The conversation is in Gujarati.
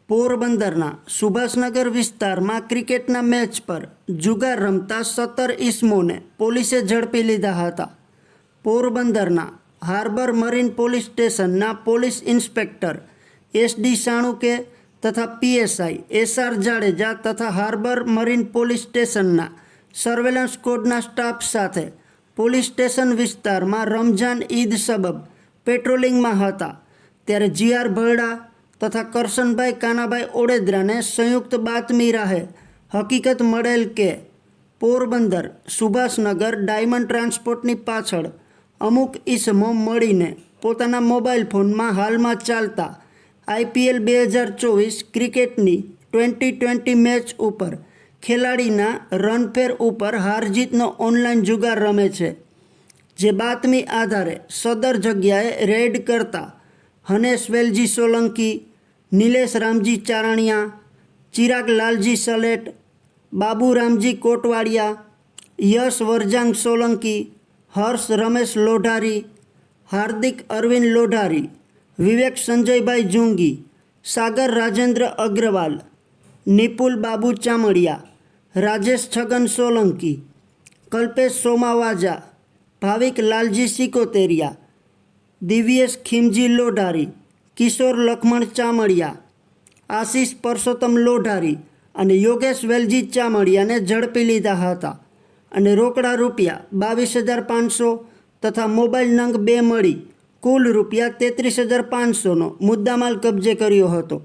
પોરબંદરના સુભાષનગર વિસ્તારમાં ક્રિકેટના મેચ પર જુગાર રમતા 17 ઈસમોને પોલીસે ઝડપી લીધા હતા. પોરબંદરના હાર્બર મરીન પોલીસ સ્ટેશનના પોલીસ ઇન્સ્પેક્ટર SD સાણુકે તથા PSI SR જાડેજા તથા હાર્બર મરીન પોલીસ સ્ટેશનના સર્વેલન્સ સ્કોડના સ્ટાફ સાથે પોલીસ સ્ટેશન વિસ્તારમાં રમઝાન ઈદ સબબ પેટ્રોલિંગમાં હતા ત્યારે GR ભરડા તથા કરશનભાઈ કાનાભાઈ ઓડેદરાને સંયુક્ત બાતમી રાહે હકીકત મળેલ કે પોરબંદર સુભાષનગર ડાયમંડ ટ્રાન્સપોર્ટની પાછળ અમુક ઈસમો મળીને પોતાના મોબાઈલ ફોનમાં હાલમાં ચાલતા IPL 2024 ક્રિકેટની 2020 મેચ ઉપર ખેલાડીના રનફેર ઉપર હારજીતનો ઓનલાઈન જુગાર રમે છે. જે બાતમી આધારે સદર જગ્યાએ રેડ કરતા હનેશ વેલજી સોલંકી, નિલેશ રામજી ચારણિયા, ચિરાગ લાલજી સલેટ, બાબુ રામજી કોટવાડિયા, યશ વરજાંગ સોલંકી, હર્ષ રમેશ લોઢારી, હાર્દિક અરવિંદ લોઢારી, વિવેક સંજયભાઈ જુંગી, સાગર રાજેન્દ્ર અગ્રવાલ, નિપુલ બાબુ ચામડિયા, રાજેશ છગન સોલંકી, કલ્પેશ સોમાવાજા, ભાવિક લાલજી સિકોતેરિયા, દિવ્યેશ ખીમજી લોઢારી, કિશોર લખમણ ચામડિયા, આશીષ પરસોત્તમ લોઢારી અને યોગેશ વેલજી ચામડિયાને ઝડપી લીધા હતા અને રોકડા રૂપિયા 22,500 તથા મોબાઈલ નંગ 2 મળી કુલ રૂપિયા 33,500નો મુદ્દામાલ કબજે કર્યો હતો.